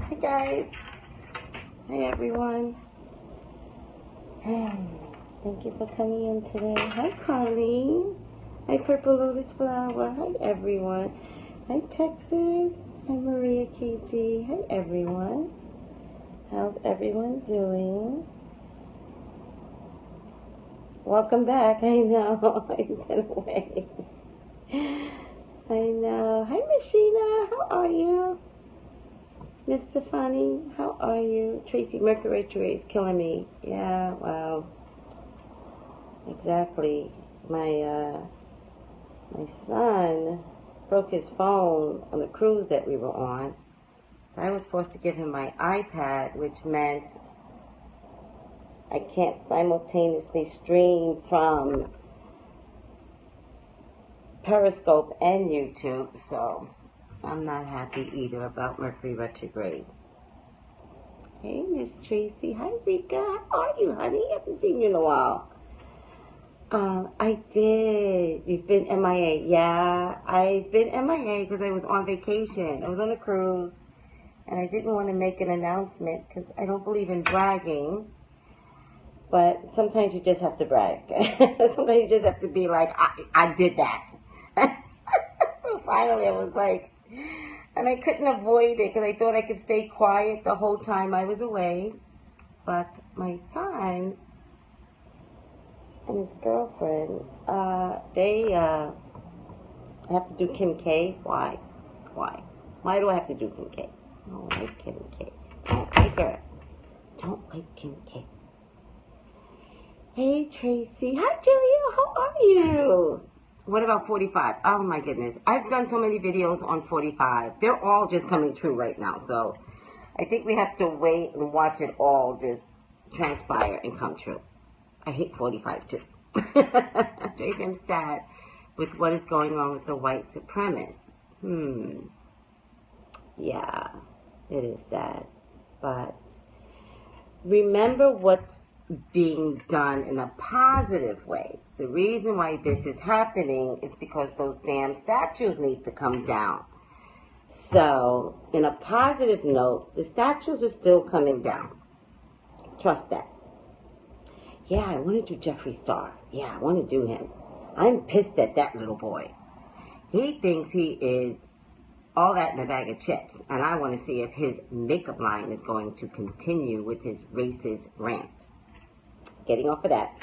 Hi guys. Hi everyone. Thank you for coming in today. Hi Colleen. Hi Purple Lotus Flower. Hi everyone. Hi Texas. Hi Maria KG. Hi everyone. How's everyone doing? Welcome back. I know. I've been away. I know. Hi Regina. How are you? Miss Stefani, how are you? Tracey, Mercury is killing me. Yeah, wow. Exactly. My son broke his phone on the cruise that we were on. So I was forced to give him my iPad, which meant I can't simultaneously stream from Periscope and YouTube. So I'm not happy either about Mercury retrograde. Hey, Miss Tracey. Hi, Rika. How are you, honey? I haven't seen you in a while. I did. You've been MIA. Yeah, I've been MIA because I was on vacation. I was on a cruise, and I didn't want to make an announcement because I don't believe in bragging. But sometimes you just have to brag. Sometimes you just have to be like, I did that. Finally, I was like, and I couldn't avoid it because I thought I could stay quiet the whole time I was away. But my son and his girlfriend, they have to do Kim K. Why? Why do I have to do Kim K? I don't like Kim K. Don't like her. Don't like Kim K. Hey, Tracey. Hi, Julia. How are you? What about 45? Oh, my goodness. I've done so many videos on 45. They're all just coming true right now. So I think we have to wait and watch it all just transpire and come true. I hate 45 too. Tracey, I'm sad with what is going on with the white supremacists. Yeah, it is sad. But remember what's being done in a positive way. The reason why this is happening is because those damn statues need to come down. So, in a positive note, the statues are still coming down. Trust that. Yeah, I want to do Jeffree Star. Yeah, I want to do him. I'm pissed at that little boy. He thinks he is all that in a bag of chips, and I want to see if his makeup line is going to continue with his racist rant. Getting off of that.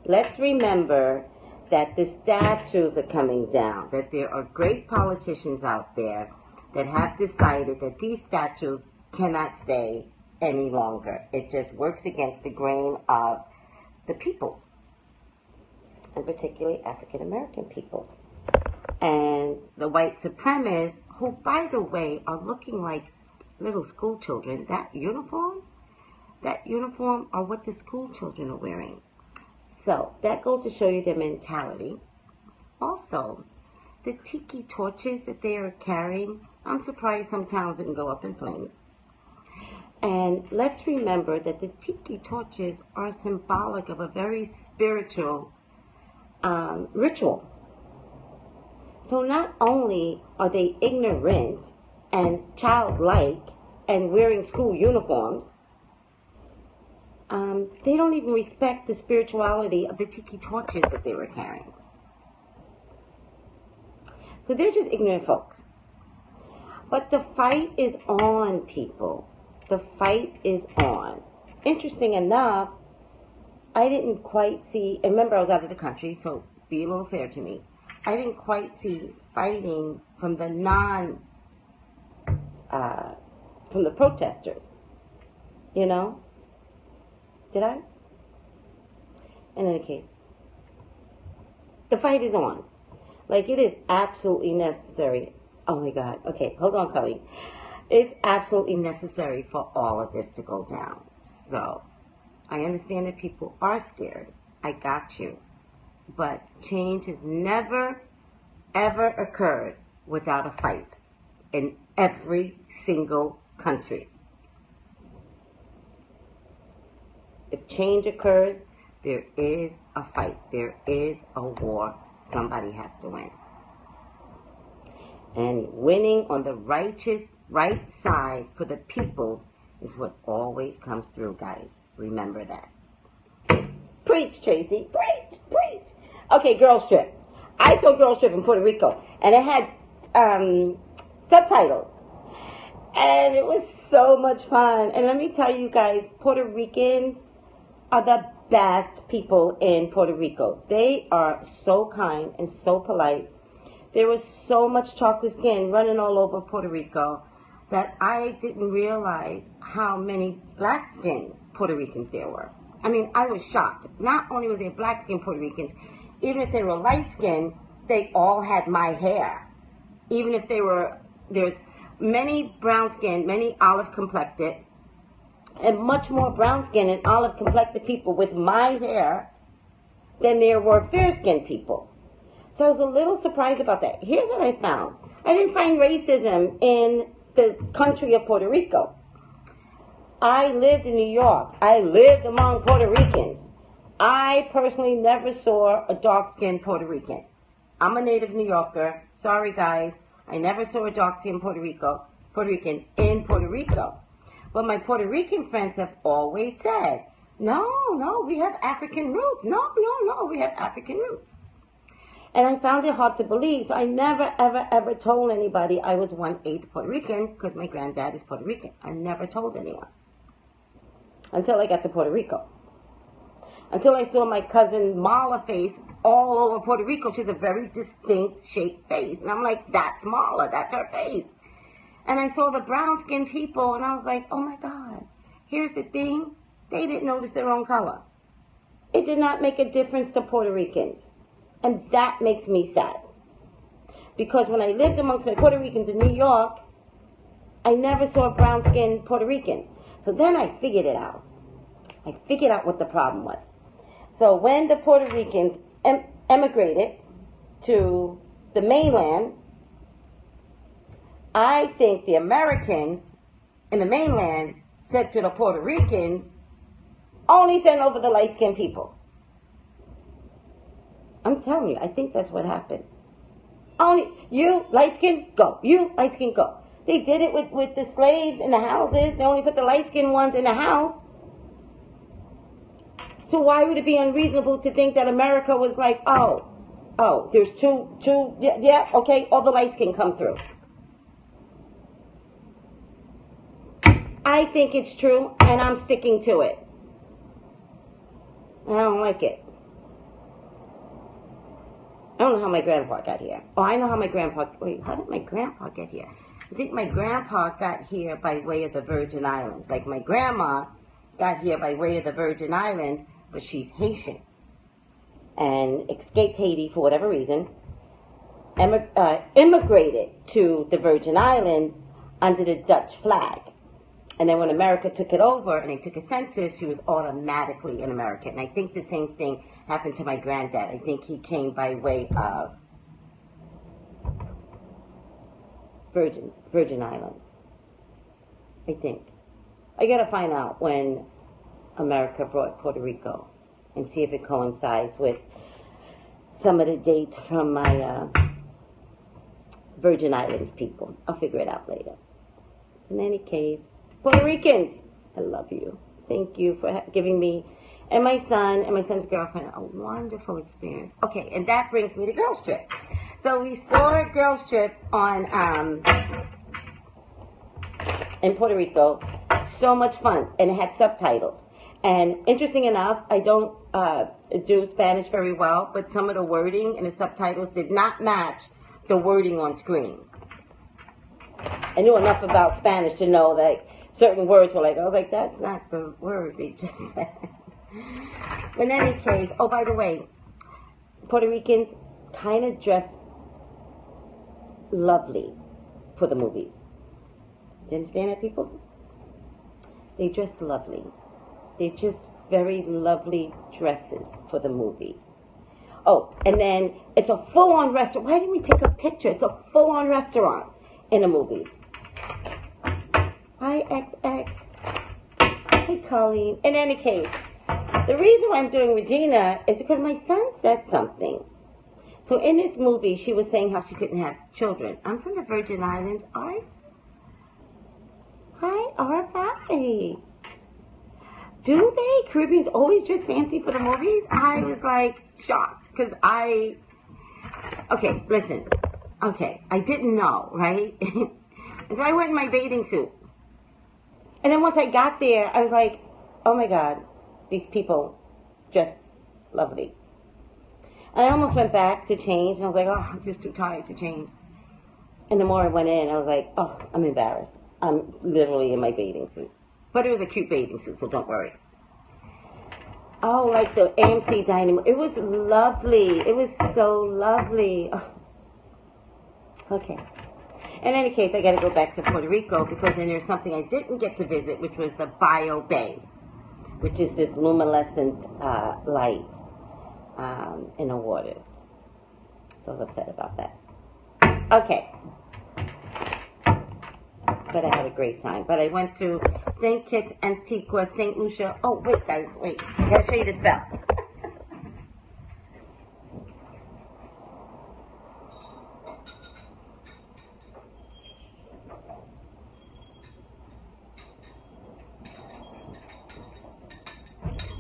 Let's remember that the statues are coming down, that there are great politicians out there that have decided that these statues cannot stay any longer. It just works against the grain of the peoples, and particularly African American peoples. And the white supremacists, who, by the way, are looking like little school children, that uniform are what the school children are wearing. So that goes to show you their mentality. Also, the tiki torches that they are carrying, I'm surprised some towns didn't go up in flames. And let's remember that the tiki torches are symbolic of a very spiritual ritual. So not only are they ignorant and childlike and wearing school uniforms, they don't even respect the spirituality of the tiki torches that they were carrying. So they're just ignorant folks. But the fight is on, people. The fight is on. Interesting enough, I didn't quite see, and remember I was out of the country, so be a little fair to me. I didn't quite see fighting from the from the protesters. You know? Did I? In any case, the fight is on. Like, it is absolutely necessary. Oh my God. Okay, hold on, Colleen. It's absolutely necessary for all of this to go down. So, I understand that people are scared. I got you. But change has never, ever occurred without a fight in every single country. If change occurs, there is a fight. There is a war. Somebody has to win. And winning on the righteous right side for the people is what always comes through, guys. Remember that. Preach, Tracey. Preach, preach. Okay, Girls Trip. I saw Girls Trip in Puerto Rico, and it had subtitles. And it was so much fun. And let me tell you guys, Puerto Ricans are the best people in Puerto Rico. They are so kind and so polite. There was so much chocolate skin running all over Puerto Rico that I didn't realize how many black skinned Puerto Ricans there were. I mean, I was shocked. Not only were there black skinned Puerto Ricans, even if they were light skinned, they all had my hair. Even if there's many brown skinned, many olive complected, and much more brown skinned and olive complected people with my hair than there were fair skinned people. So I was a little surprised about that. Here's what I found. I didn't find racism in the country of Puerto Rico. I lived in New York. I lived among Puerto Ricans. I personally never saw a dark-skinned Puerto Rican. I'm a native New Yorker. Sorry, guys. I never saw a dark-skinned Puerto Rican in Puerto Rico. But my Puerto Rican friends have always said, no, we have African roots. No, we have African roots. And I found it hard to believe, so I never, ever told anybody I was 1/8 Puerto Rican, because my granddad is Puerto Rican. I never told anyone. Until I got to Puerto Rico. Until I saw my cousin Marla face all over Puerto Rico. She has a very distinct shaped face. And I'm like, that's Marla, that's her face. And I saw the brown-skinned people, and I was like, oh my God. Here's the thing. They didn't notice their own color. It did not make a difference to Puerto Ricans. And that makes me sad. Because when I lived amongst my Puerto Ricans in New York, I never saw brown-skinned Puerto Ricans. So then I figured it out. I figured out what the problem was. So when the Puerto Ricans emigrated to the mainland, I think the Americans in the mainland said to the Puerto Ricans, only send over the light-skinned people. I'm telling you, I think that's what happened. Only you, light-skinned, go. You, light-skinned, go. They did it with the slaves in the houses. They only put the light-skinned ones in the house. So why would it be unreasonable to think that America was like, oh, there's two, yeah, okay, all the light skin come through. I think it's true, and I'm sticking to it. I don't like it. I don't know how my grandpa got here. Oh, I know how my grandpa, wait, how did my grandpa get here? I think my grandpa got here by way of the Virgin Islands. Like my grandma got here by way of the Virgin Islands, but she's Haitian and escaped Haiti for whatever reason, immigrated to the Virgin Islands under the Dutch flag. And then when America took it over and they took a census, she was automatically an American. And I think the same thing happened to my granddad. I think he came by way of Virgin Islands. I think. I got to find out when America brought Puerto Rico and see if it coincides with some of the dates from my Virgin Islands people. I'll figure it out later. In any case, Puerto Ricans, I love you. Thank you for giving me and my son's girlfriend a wonderful experience. Okay, and that brings me to Girls Trip. So we saw Girls Trip on in Puerto Rico. So much fun, and it had subtitles. And interesting enough, I don't do Spanish very well, but some of the wording in the subtitles did not match the wording on screen. I knew enough about Spanish to know that certain words were like, I was like, that's not the word they just said. But in any case, oh, by the way, Puerto Ricans kind of dress lovely for the movies. Do you understand that, people? They dress lovely. They're just very lovely dresses for the movies. Oh, and then it's a full-on restaurant. Why didn't we take a picture? It's a full-on restaurant in the movies. Hi, XX. Hey, Colleen. In any case, the reason why I'm doing Regina is because my son said something. So in this movie, she was saying how she couldn't have children. I'm from the Virgin Islands. Why are they? Do they? Caribbeans always dress fancy for the movies? I was like shocked because okay, listen. Okay, I didn't know, right? And so I went in my bathing suit. And then once I got there, I was like, oh my God, these people dress lovely. And I almost went back to change, and I was like, oh, I'm just too tired to change. And the more I went in, I was like, oh, I'm embarrassed. I'm literally in my bathing suit. But it was a cute bathing suit, so don't worry. Oh, like the AMC dining room. It was lovely. It was so lovely. Oh. Okay. In any case, I got to go back to Puerto Rico because then there's something I didn't get to visit, which was the Bio Bay, which is this luminescent light in the waters. So I was upset about that. Okay. But I had a great time. But I went to St. Kitts, Antigua, St. Lucia. Oh, wait, guys, wait. I got to show you this bell.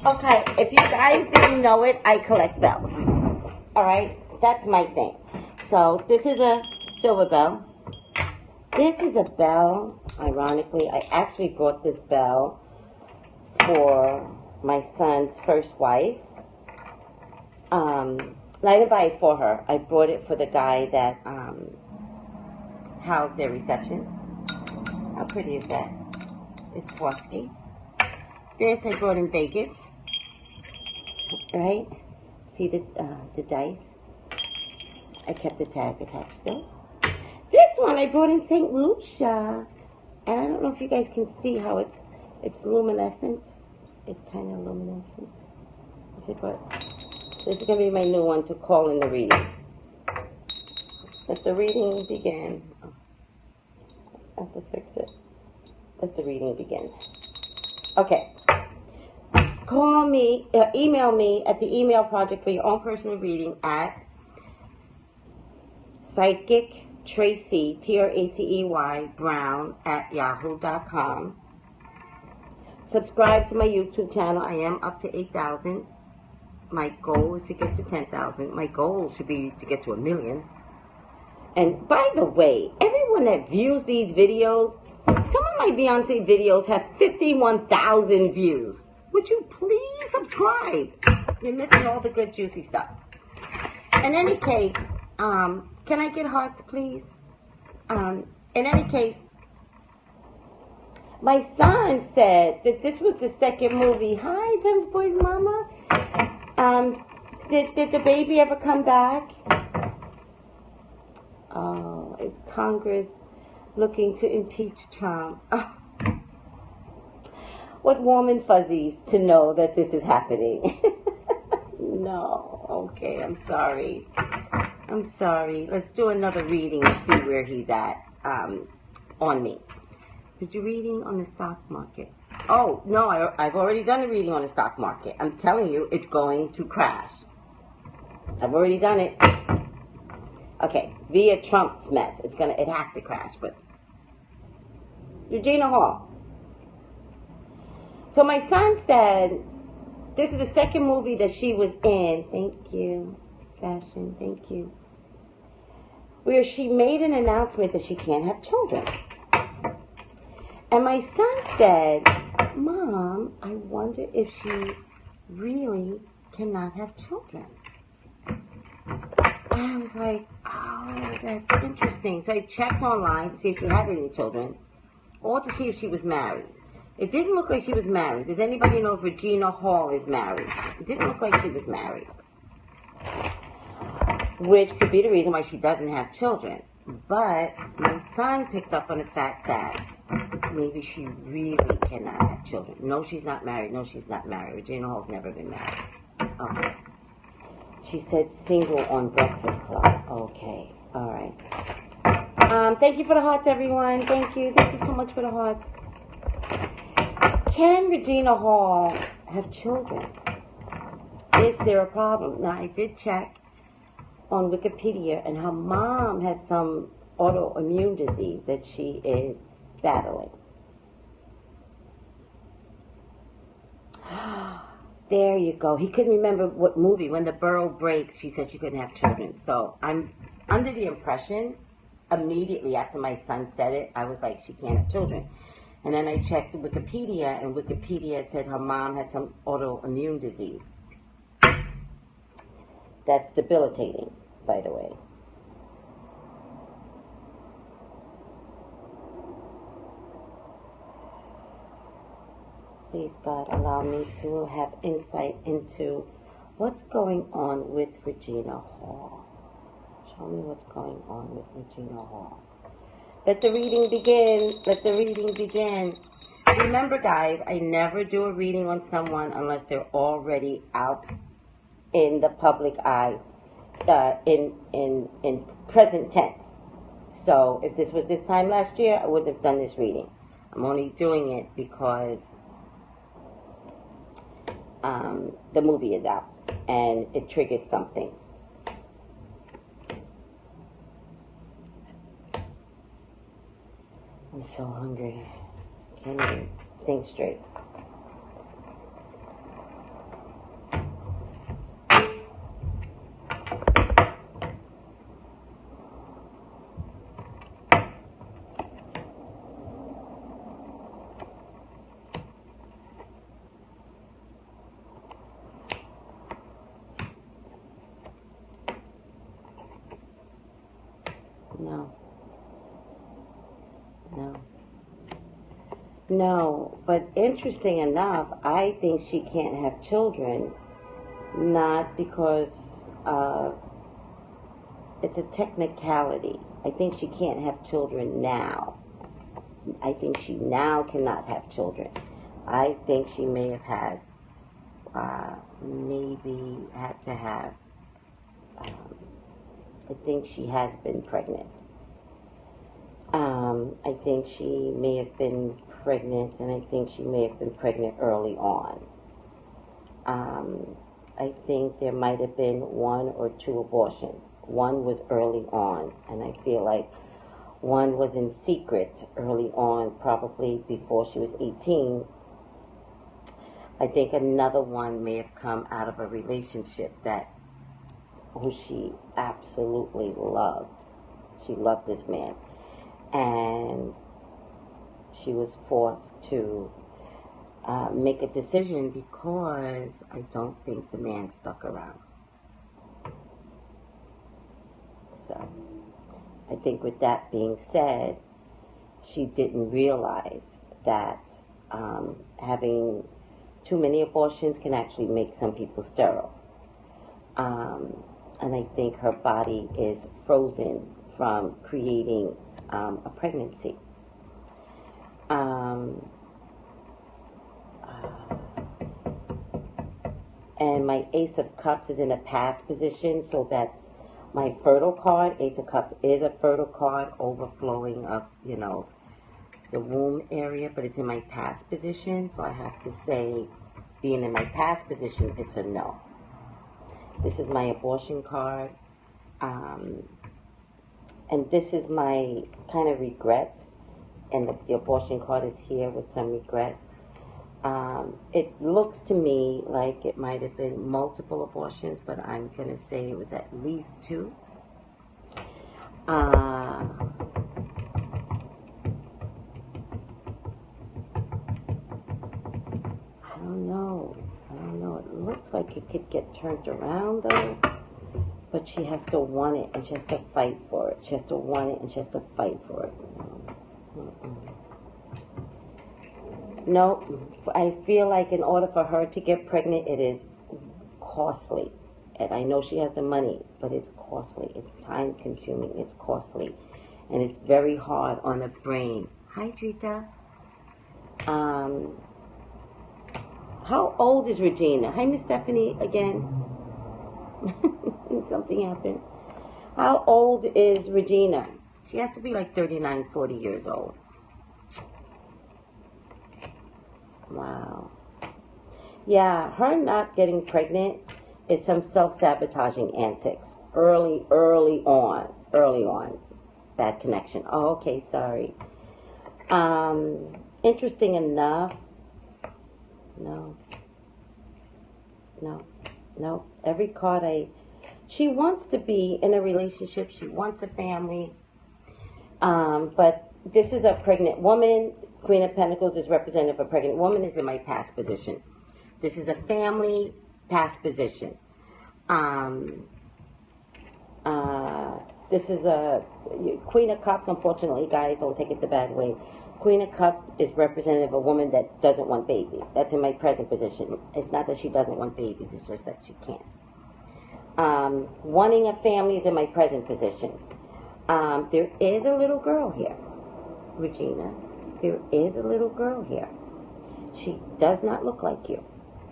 Okay, if you guys didn't know it, I collect bells. Alright, that's my thing. So, this is a silver bell. This is a bell, ironically. I actually brought this bell for my son's first wife. I didn't buy it for her. I brought it for the guy that housed their reception. How pretty is that? It's Swarovski. This I brought in Vegas. Right? See the dice? I kept the tag attached still. This one I brought in St. Lucia. And I don't know if you guys can see how it's luminescent. It's kind of luminescent. This is going to be my new one to call in the readings. Let the reading begin. Oh, I have to fix it. Let the reading begin. Okay. Call me, email me at the email project for your own personal reading at Psychic Tracey, Tracey, Brown at yahoo.com. Subscribe to my YouTube channel. I am up to 8,000. My goal is to get to 10,000. My goal should be to get to 1 million. And by the way, everyone that views these videos, some of my Beyonce videos have 51,000 views. Would you please subscribe? You're missing all the good juicy stuff. In any case, can I get hearts, please? In any case, my son said that this was the second movie. Hi, Tens Boy's mama. Did the baby ever come back? Oh, is Congress looking to impeach Trump? Oh. What warm and fuzzies to know that this is happening. No. Okay, I'm sorry. I'm sorry. Let's do another reading and see where he's at on me. Did you reading on the stock market? Oh, no, I've already done a reading on the stock market. I'm telling you, it's going to crash. I've already done it. Okay, via Trump's mess. It has to crash, but Regina Hall. So my son said, this is the second movie that she was in. Thank you, fashion, thank you. Where she made an announcement that she can't have children. And my son said, Mom, I wonder if she really cannot have children. And I was like, oh, that's interesting. So I checked online to see if she had any children, or to see if she was married. It didn't look like she was married. Does anybody know if Regina Hall is married? It didn't look like she was married. Which could be the reason why she doesn't have children. But my son picked up on the fact that maybe she really cannot have children. No, she's not married. No, she's not married. Regina Hall's never been married. Okay. She said single on Breakfast Club. Okay. All right. Thank you for the hearts, everyone. Thank you. Thank you so much for the hearts. Can Regina Hall have children? Is there a problem? Now, I did check on Wikipedia, and her mom has some autoimmune disease that she is battling. There you go. He couldn't remember what movie. When the burrow breaks, she said she couldn't have children. So I'm under the impression, immediately after my son said it, I was like, she can't have children. And then I checked Wikipedia, and Wikipedia said her mom had some autoimmune disease. That's debilitating, by the way. Please, God, allow me to have insight into what's going on with Regina Hall. Show me what's going on with Regina Hall. Let the reading begin. Let the reading begin. Remember, guys, I never do a reading on someone unless they're already out in the public eye, in present tense. So if this was this time last year, I wouldn't have done this reading. I'm only doing it because the movie is out and it triggered something. I'm so hungry. Can't even think straight. No, but interesting enough, I think she can't have children, not because it's a technicality. I think she can't have children now. I think she now cannot have children. I think she may have had, maybe had to have, I think she has been pregnant. I think she may have been pregnant, and I think she may have been pregnant early on. I think there might have been 1 or 2 abortions. One was early on, and I feel like one was in secret early on, probably before she was 18. I think another one may have come out of a relationship who she absolutely loved. She loved this man. And she was forced to make a decision because I don't think the man stuck around. So I think with that being said, she didn't realize that having too many abortions can actually make some people sterile. And I think her body is frozen from creating a pregnancy. And my Ace of Cups is in a past position, so that's my fertile card. Ace of Cups is a fertile card, overflowing of, the womb area, but it's in my past position, so I have to say, being in my past position, it's a no. This is my abortion card. And this is my kind of regret, and the abortion card is here with some regret. It looks to me like it might have been multiple abortions, but I'm going to say it was at least 2. I don't know. It looks like it could get turned around, though. But she has to want it, and she has to fight for it. She has to want it, and she has to fight for it. No, I feel like in order for her to get pregnant, it is costly. And I know she has the money, but it's costly. It's time-consuming. It's costly. And it's very hard on the brain. Hi, Trita. How old is Regina? Hi, Miss Stephanie, again. Something happened. How old is Regina? She has to be like 39, 40 years old. Wow. Yeah, her not getting pregnant is some self-sabotaging antics. Early on. Bad connection. Oh, okay, sorry. Interesting enough. No. no, no. Every card she wants to be in a relationship. She wants a family. But this is a pregnant woman. Queen of Pentacles is representative of a pregnant woman. Is in my past position. This is a family past position. This is a Queen of Cups. Unfortunately, guys, don't take it the bad way. Queen of Cups is representative of a woman that doesn't want babies. That's in my present position. It's not that she doesn't want babies. It's just that she can't. Wanting a family is in my present position. There is a little girl here, Regina. There is a little girl here. She does not look like you,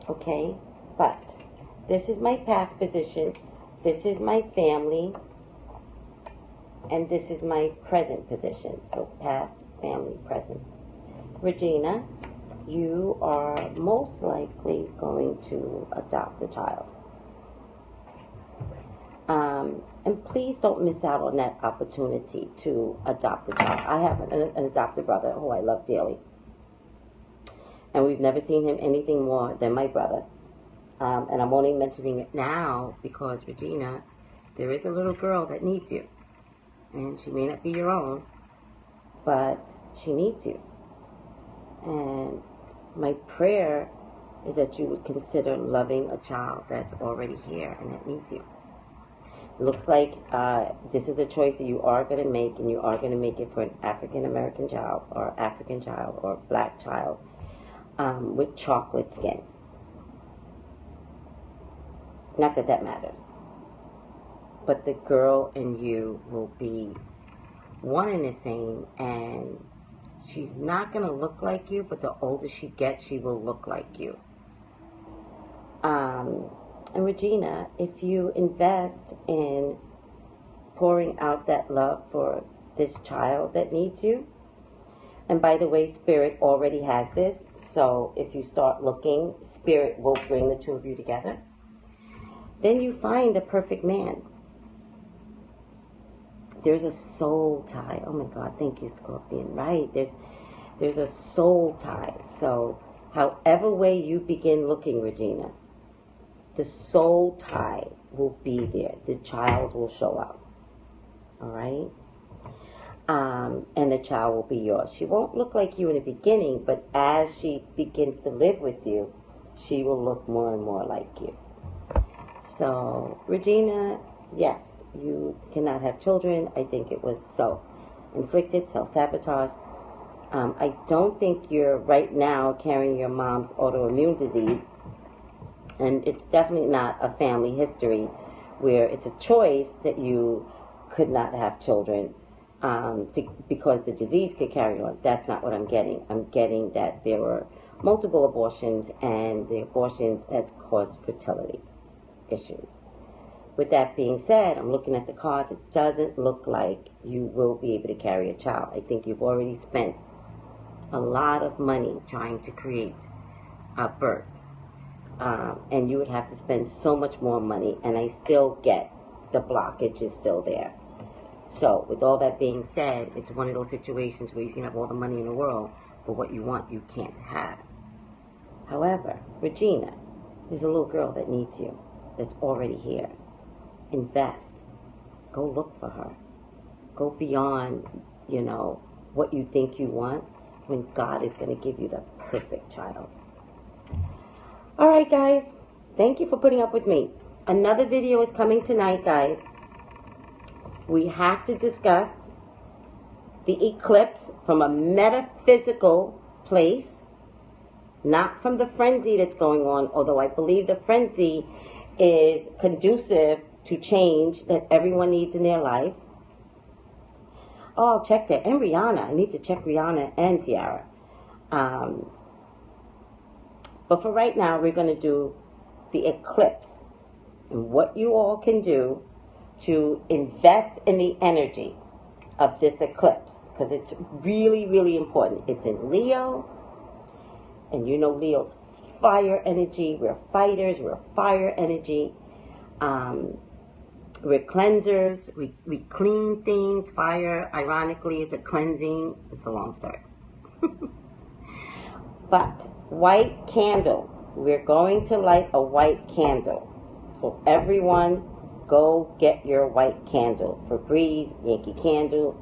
okay? But this is my past position. This is my family. And this is my present position. So past, family, present. Regina, you are most likely going to adopt a child. And please don't miss out on that opportunity to adopt a child. I have an adopted brother who I love dearly. And we've never seen him anything more than my brother. And I'm only mentioning it now because, Regina, there is a little girl that needs you. And she may not be your own, but she needs you. And my prayer is that you would consider loving a child that's already here and that needs you. It looks like this is a choice that you are going to make, and you are going to make it for an African-American child or African child or black child with chocolate skin. Not that that matters. But the girl and you will be one and the same, and she's not going to look like you, but the older she gets, she will look like you. And Regina, if you invest in pouring out that love for this child that needs you, and by the way, Spirit already has this, so if you start looking, Spirit will bring the two of you together. Then you find the perfect man. There's a soul tie. Oh my God, thank you, Scorpion. Right, there's a soul tie. So however way you begin looking, Regina, the soul tie will be there. The child will show up. All right? And the child will be yours. She won't look like you in the beginning, but as she begins to live with you, she will look more and more like you. So, Regina, yes, you cannot have children. I think it was self-inflicted, self-sabotage. I don't think you're right now carrying your mom's autoimmune disease. And it's definitely not a family history where it's a choice that you could not have children because the disease could carry on. That's not what I'm getting. I'm getting that there were multiple abortions, and the abortions has caused fertility issues. With that being said, I'm looking at the cards. It doesn't look like you will be able to carry a child. I think you've already spent a lot of money trying to create a birth. And you would have to spend so much more money, and I still get the blockage is still there. So, with all that being said, it's one of those situations where you can have all the money in the world, but what you want, you can't have. However, Regina, there's a little girl that needs you, that's already here. Invest. Go look for her. Go beyond, what you think you want, when God is going to give you the perfect child. All right, guys. Thank you for putting up with me. Another video is coming tonight, guys. We have to discuss the eclipse from a metaphysical place, not from the frenzy that's going on, although I believe the frenzy is conducive to change that everyone needs in their life. Oh, I'll check that. And Rihanna. I need to check Rihanna and Tiara. But for right now, we're going to do the eclipse and what you all can do to invest in the energy of this eclipse, because it's really, really important. It's in Leo, and Leo's fire energy. We're fighters. We're fire energy. We're cleansers. We clean things. Fire, ironically, it's a cleansing. It's a long story. But white candle we're going to light a white candle. So everyone, go get your white candle. Febreze, Yankee Candle,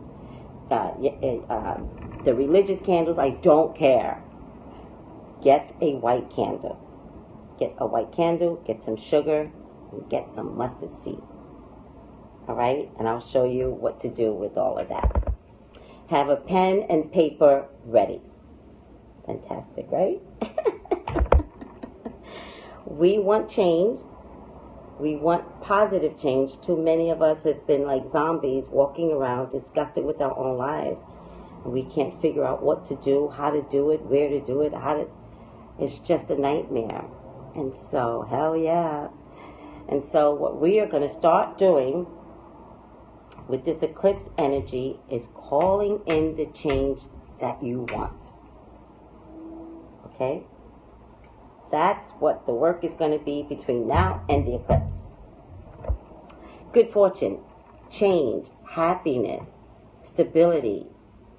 the religious candles, I don't care. Get a white candle. Get a white candle, get some sugar, and get some mustard seed. All right? And I'll show you what to do with all of that. Have a pen and paper ready. Fantastic, right? We want change. We want positive change. Too many of us have been like zombies walking around disgusted with our own lives. And we can't figure out what to do, how to do it, where to do it, it's just a nightmare. And so, hell yeah. And so what we are going to start doing with this eclipse energy is calling in the change that you want. Okay? That's what the work is going to be between now and the eclipse. Good fortune, change, happiness, stability,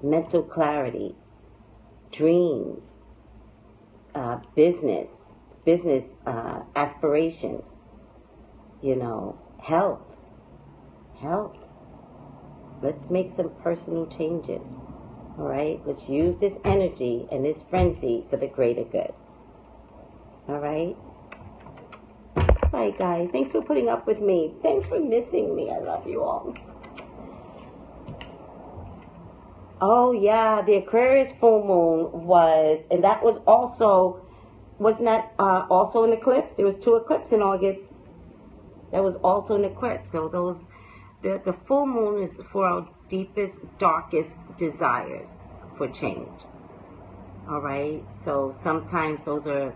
mental clarity, dreams, business aspirations, health. Let's make some personal changes. All right? Let's use this energy and this frenzy for the greater good. All right? Bye, guys. Thanks for putting up with me. Thanks for missing me. I love you all. Oh, yeah. The Aquarius full moon was, and that was also, wasn't that also an eclipse? There was 2 eclipses in August. That was also an eclipse. So the full moon is for our deepest, darkest desires for change. All right? So sometimes those are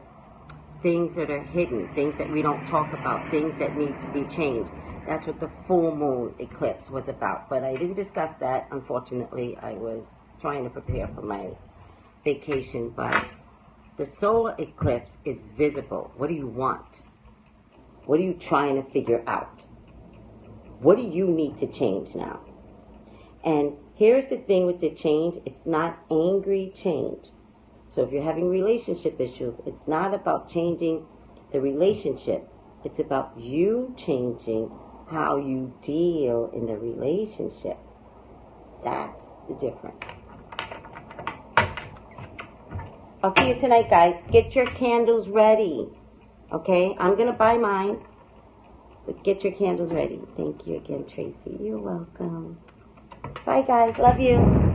things that are hidden, things that we don't talk about, things that need to be changed. That's what the full moon eclipse was about. But I didn't discuss that, unfortunately. I was trying to prepare for my vacation. But the solar eclipse is visible. What do you want? What are you trying to figure out? What do you need to change now? And here's the thing with the change. It's not angry change. So if you're having relationship issues, it's not about changing the relationship. It's about you changing how you deal in the relationship. That's the difference. I'll see you tonight, guys. Get your candles ready. Okay? I'm going to buy mine. But get your candles ready. Thank you again, Tracy. You're welcome. Bye, guys. Love you.